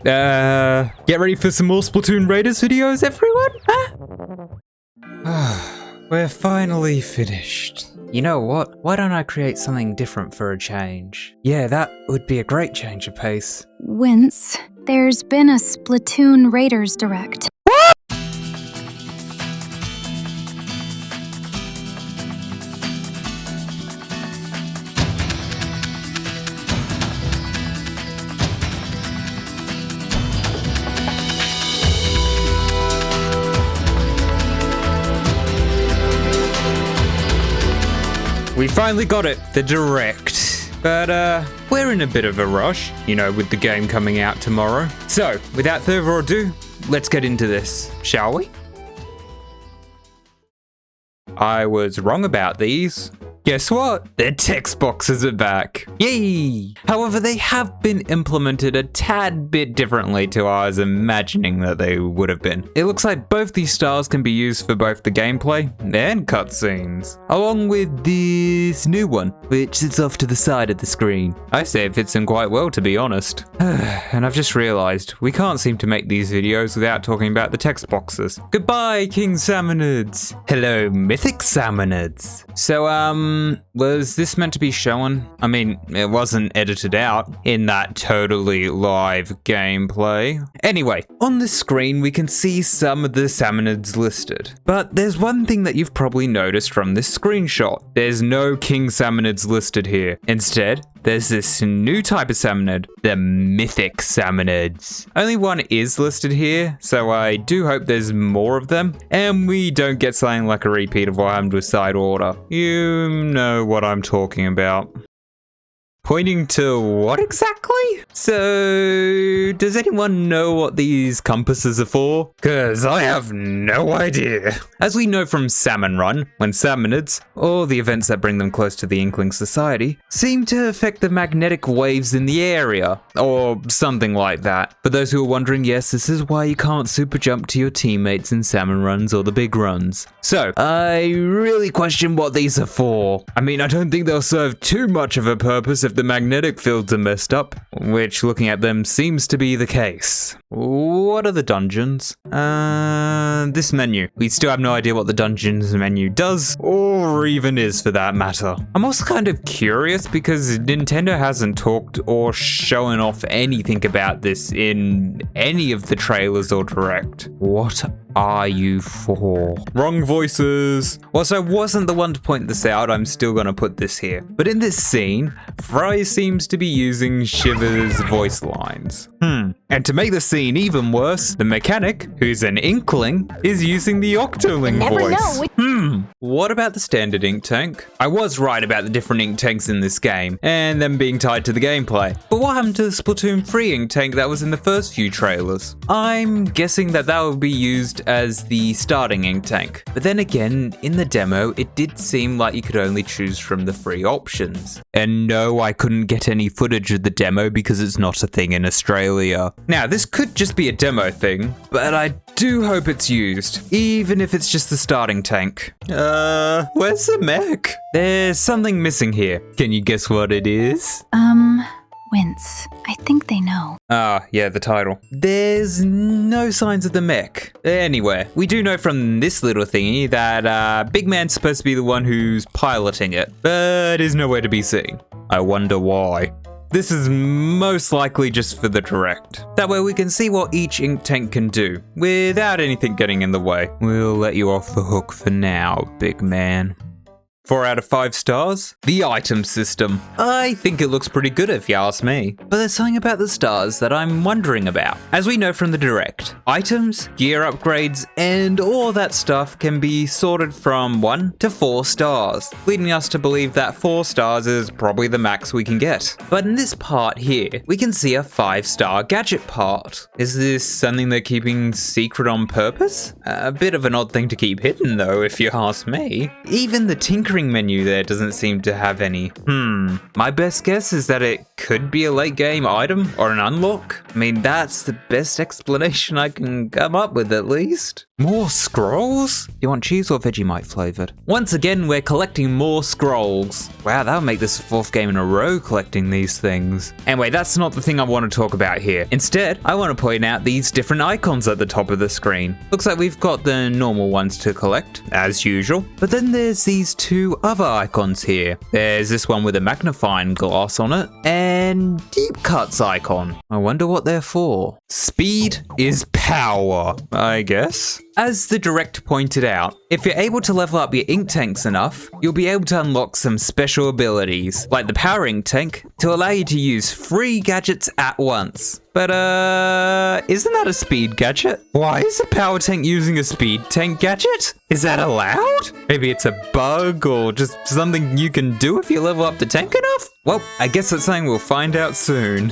Get ready for some more Splatoon Raiders videos, everyone? We're finally finished. You know what? Why don't I create something different for a change? Yeah, that would be a great change of pace. Wince, there's been a Splatoon Raiders direct. We finally got it, the direct. But we're in a bit of a rush, you know, with the game coming out tomorrow. So, without further ado, let's get into this, shall we? I was wrong about these. Guess what? The text boxes are back. Yay! However, they have been implemented a tad bit differently to I was imagining that they would have been. It looks like both these stars can be used for both the gameplay and cutscenes, along with this new one, which sits off to the side of the screen. I say it fits in quite well, to be honest. And I've just realized, we can't seem to make these videos without talking about the text boxes. Goodbye, King Salmonids. Hello, Mythic Salmonids. So, was this meant to be shown? I mean, it wasn't edited out in that totally live gameplay. Anyway, on the screen we can see some of the Salmonids listed. But there's one thing that you've probably noticed from this screenshot. There's no King Salmonids listed here. Instead, there's this new type of Salmonid, the Mythic Salmonids. Only one is listed here, so I do hope there's more of them, and we don't get something like a repeat of what happened with Side Order. You know what I'm talking about. Pointing to what exactly? So, does anyone know what these compasses are for? Cause I have no idea. As we know from Salmon Run, when Salmonids, or the events that bring them close to the Inkling Society, seem to affect the magnetic waves in the area, or something like that. For those who are wondering, yes, this is why you can't super jump to your teammates in Salmon Runs or the big runs. So, I really question what these are for. I mean, I don't think they'll serve too much of a purpose if the magnetic fields are messed up, which looking at them seems to be the case. What are the dungeons? This menu. We still have no idea what the dungeons menu does, or even is for that matter. I'm also kind of curious because Nintendo hasn't talked or shown off anything about this in any of the trailers or direct. What are you for? Wrong voices. Whilst I wasn't the one to point this out, I'm still gonna put this here. But in this scene, Fry seems to be using Shiver's voice lines. And to make the scene even worse, the mechanic, who's an Inkling, is using the Octoling voice. What about the standard ink tank? I was right about the different ink tanks in this game, and them being tied to the gameplay. But what happened to the Splatoon 3 ink tank that was in the first few trailers? I'm guessing that that would be used as the starting ink tank. But then again, in the demo, it did seem like you could only choose from the 3 options. And no, I couldn't get any footage of the demo because it's not a thing in Australia. Now, this could just be a demo thing, but I do hope it's used, even if it's just the starting tank. Where's the mech? There's something missing here. Can you guess what it is? Wince, I think they know. Yeah, the title. There's no signs of the mech anywhere. We do know from this little thingy that Big Man's supposed to be the one who's piloting it, but is nowhere to be seen. I wonder why. This is most likely just for the direct. That way we can see what each ink tank can do, without anything getting in the way. We'll let you off the hook for now, big man. 4 out of 5 stars. The item system. I think it looks pretty good if you ask me. But there's something about the stars that I'm wondering about. As we know from the direct, items, gear upgrades, and all that stuff can be sorted from 1 to 4 stars, leading us to believe that 4 stars is probably the max we can get. But in this part here, we can see a 5-star gadget part. Is this something they're keeping secret on purpose? A bit of an odd thing to keep hidden though, if you ask me. Even the tinkering entering menu there doesn't seem to have any. My best guess is that it could be a late game item or an unlock. I mean, that's the best explanation I can come up with, at least. More scrolls? You want cheese or Vegemite flavored? Once again, we're collecting more scrolls. Wow, that'll make this the 4th game in a row collecting these things. Anyway, that's not the thing I want to talk about here. Instead, I want to point out these different icons at the top of the screen. Looks like we've got the normal ones to collect, as usual. But then there's these 2 other icons here. There's this one with a magnifying glass on it, and deep cuts icon. I wonder what they're for. Speed is power, I guess. As the director pointed out, if you're able to level up your ink tanks enough, you'll be able to unlock some special abilities, like the power ink tank, to allow you to use 3 gadgets at once. But isn't that a speed gadget? Why is a power tank using a speed tank gadget? Is that allowed? Maybe it's a bug or just something you can do if you level up the tank enough? Well, I guess that's something we'll find out soon.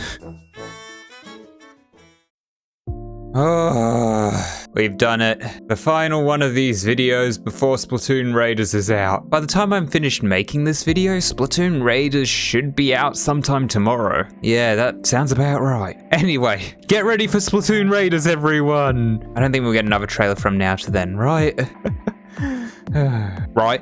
We've done it. The final one of these videos before Splatoon Raiders is out. By the time I'm finished making this video, Splatoon Raiders should be out sometime tomorrow. Yeah, that sounds about right. Anyway, get ready for Splatoon Raiders, everyone. I don't think we'll get another trailer from now to then, right? Right.